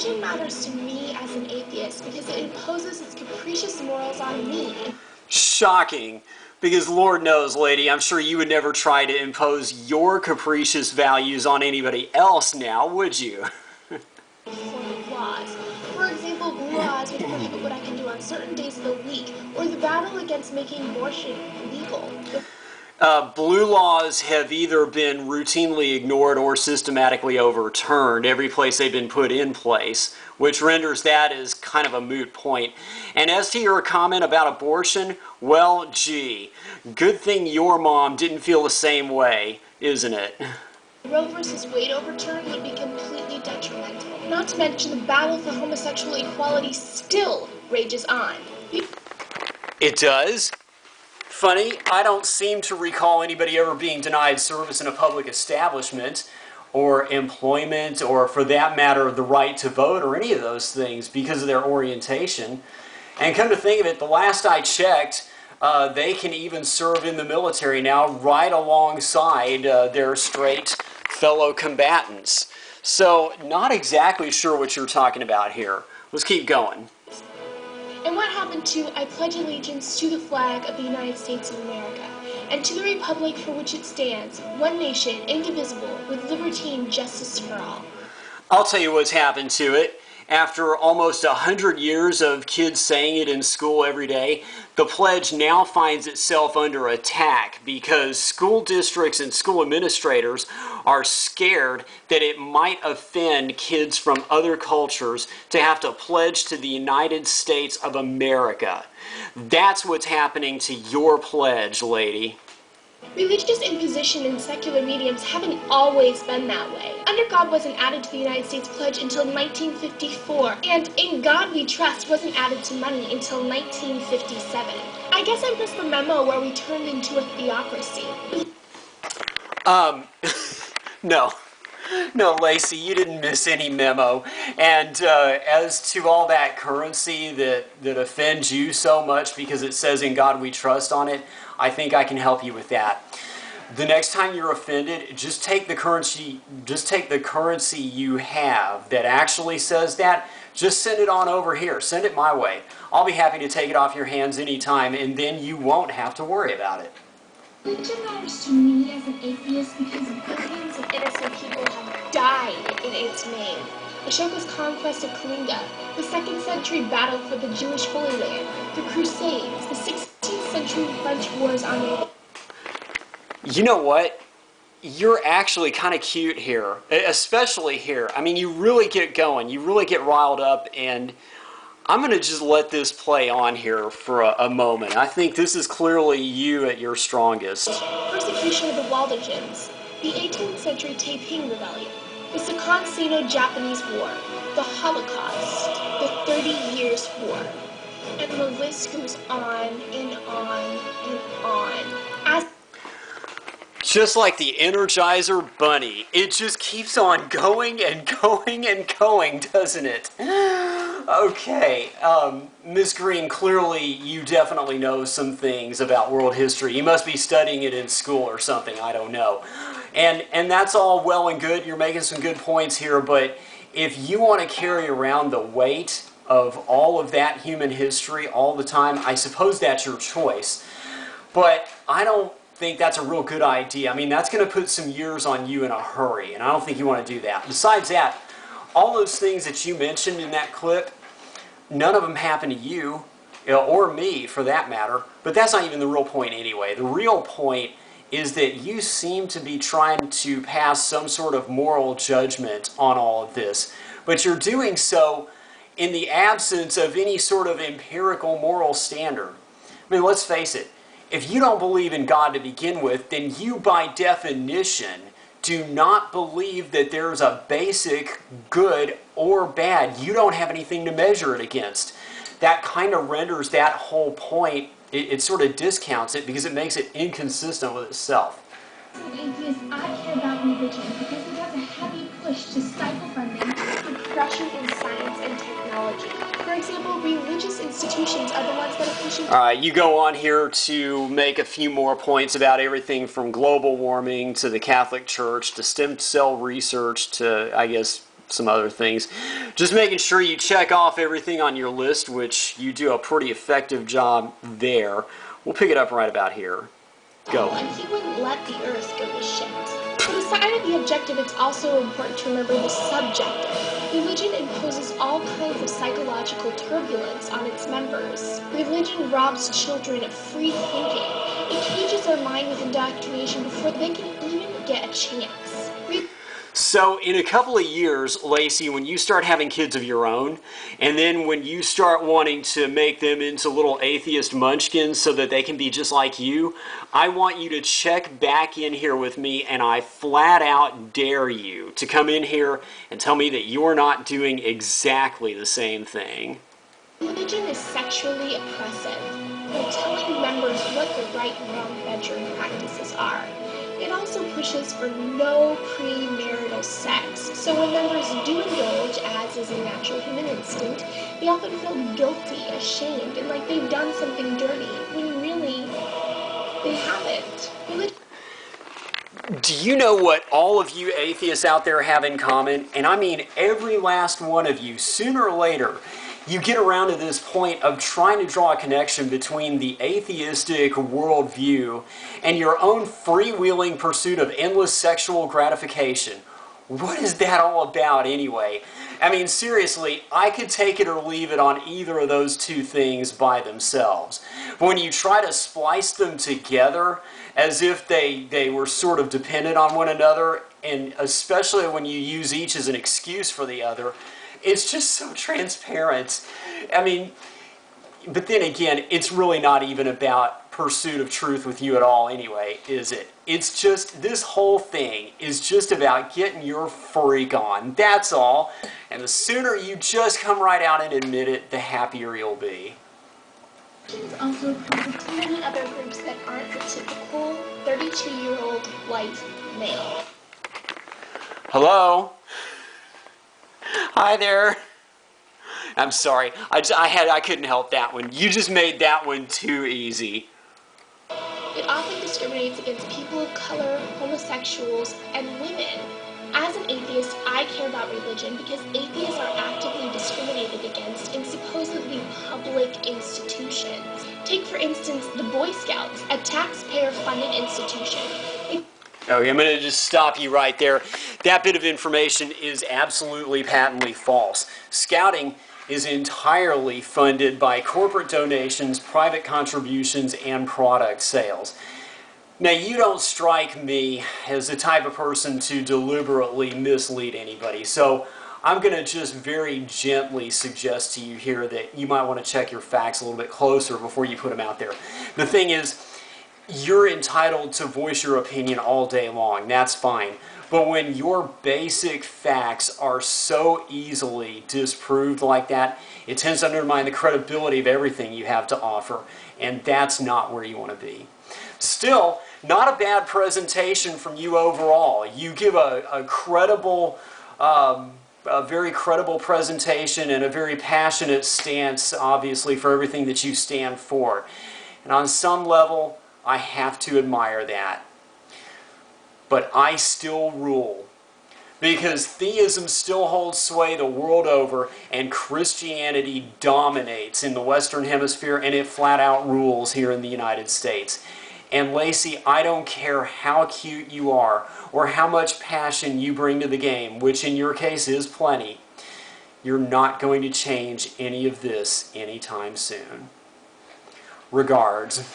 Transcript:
Religion matters to me as an atheist because it imposes its capricious morals on me. Shocking. Because Lord knows, lady, I'm sure you would never try to impose your capricious values on anybody else now, would you? Laws. For example, blue laws would prohibit what I can do on certain days of the week, or the battle against making abortion legal. Blue laws have either been routinely ignored or systematically overturned every place they've been put in place, which renders that as kind of a moot point. And as to your comment about abortion, well, gee, good thing your mom didn't feel the same way, isn't it? Roe versus Wade overturn would be completely detrimental. Not to mention the battle for homosexual equality still rages on. It does? Funny, I don't seem to recall anybody ever being denied service in a public establishment or employment or, for that matter, the right to vote or any of those things because of their orientation. And come to think of it, the last I checked, they can even serve in the military now right alongside their straight fellow combatants. So, not exactly sure what you're talking about here. Let's keep going. And what happened to I pledge allegiance to the flag of the United States of America, and to the republic for which it stands, one nation, indivisible, with liberty and justice for all. I'll tell you what's happened to it. After almost 100 years of kids saying it in school every day, the pledge now finds itself under attack because school districts and school administrators are scared that it might offend kids from other cultures to have to pledge to the United States of America. That's what's happening to your pledge, lady. Religious imposition in secular mediums haven't always been that way. Under God wasn't added to the United States Pledge until 1954, and In God We Trust wasn't added to money until 1957. I guess I missed the memo where we turned into a theocracy. No. No, Laci, you didn't miss any memo. And as to all that currency that offends you so much because it says In God We Trust on it, I think I can help you with that. The next time you're offended, just take the currency you have that actually says that, just send it on over here. Send it my way. I'll be happy to take it off your hands anytime, and then you won't have to worry about it. Religion matters to me as an atheist because billions of innocent people have died in its name. Ashoka's conquest of Kalinga, the 2nd century battle for the Jewish Holy Land, the Crusades, the 16th century French wars on it. You know what? You're actually kind of cute here, especially here. I mean, you really get going. You really get riled up, and I'm going to just let this play on here for a moment. I think this is clearly you at your strongest. Persecution of the Waldegans, the 18th century Taiping Rebellion, the Second Sino-Japanese War, the Holocaust, the 30 Years' War, and the list goes on and on and on. Just like the Energizer Bunny, it just keeps on going and going and going, doesn't it? Okay, Ms. Green, clearly you definitely know some things about world history. You must be studying it in school or something, I don't know. And that's all well and good. You're making some good points here, but if you want to carry around the weight of all of that human history all the time, I suppose that's your choice. But I don't think that's a real good idea. I mean, that's going to put some years on you in a hurry, and I don't think you want to do that. Besides that, all those things that you mentioned in that clip, none of them happened to you, or me for that matter, but that's not even the real point anyway. The real point is that you seem to be trying to pass some sort of moral judgment on all of this, but you're doing so in the absence of any sort of empirical moral standard. I mean, let's face it, if you don't believe in God to begin with, then you by definition do not believe that there's a basic good or bad. You don't have anything to measure it against. That kind of renders that whole point, it sort of discounts it because it makes it inconsistent with itself. As an atheist, I care about religion because it has a heavy push to stifle funding for progression in science and technology. For example, religious institutions are the ones that are pushing... You go on here to make a few more points about everything from global warming to the Catholic Church to stem cell research to, I guess, some other things. Just making sure you check off everything on your list, which you do a pretty effective job there. We'll pick it up right about here. Go. And he wouldn't let the earth go to shit. So beside the objective, it's also important to remember the subjective. Religion imposes all kinds of psychological turbulence on its members. Religion robs children of free thinking. It cages our mind with indoctrination before they can even get a chance. So in a couple of years, Laci, when you start having kids of your own, and then when you start wanting to make them into little atheist munchkins so that they can be just like you, I want you to check back in here with me, and I flat out dare you to come in here and tell me that you're not doing exactly the same thing. Religion is sexually oppressive by telling members what the right and wrong bedroom practices are. It also pushes for no premarital sex, so when members do indulge, as is a natural human instinct, they often feel guilty, ashamed, and like they've done something dirty, when really, they haven't. Do you know what all of you atheists out there have in common? And I mean every last one of you, sooner or later, you get around to this point of trying to draw a connection between the atheistic worldview and your own freewheeling pursuit of endless sexual gratification. What is that all about anyway? I mean, seriously, I could take it or leave it on either of those two things by themselves. But when you try to splice them together as if they were sort of dependent on one another, and especially when you use each as an excuse for the other, it's just so transparent. I mean, but then again, it's really not even about pursuit of truth with you at all anyway, is it? It's just, this whole thing is just about getting your freak on. That's all. And the sooner you just come right out and admit it, the happier you'll be. Also many other groups that aren't the typical 32-year-old white male. Hello? Hi there. I'm sorry. I couldn't help that one. You just made that one too easy. It often discriminates against people of color, homosexuals, and women. As an atheist, I care about religion because atheists are actively discriminated against in supposedly public institutions. Take, for instance, the Boy Scouts, a taxpayer-funded institution. Okay, I'm going to just stop you right there. That bit of information is absolutely patently false. Scouting is entirely funded by corporate donations, private contributions, and product sales. Now, you don't strike me as the type of person to deliberately mislead anybody, so I'm going to just very gently suggest to you here that you might want to check your facts a little bit closer before you put them out there. The thing is, you're entitled to voice your opinion all day long. That's fine. But when your basic facts are so easily disproved like that, it tends to undermine the credibility of everything you have to offer. And that's not where you want to be. Still, not a bad presentation from you overall. You give a credible, a very credible presentation and a very passionate stance, obviously, for everything that you stand for. And on some level, I have to admire that. But I still rule. Because theism still holds sway the world over, and Christianity dominates in the Western Hemisphere, and it flat out rules here in the United States. And Laci, I don't care how cute you are, or how much passion you bring to the game, which in your case is plenty, you're not going to change any of this anytime soon. Regards.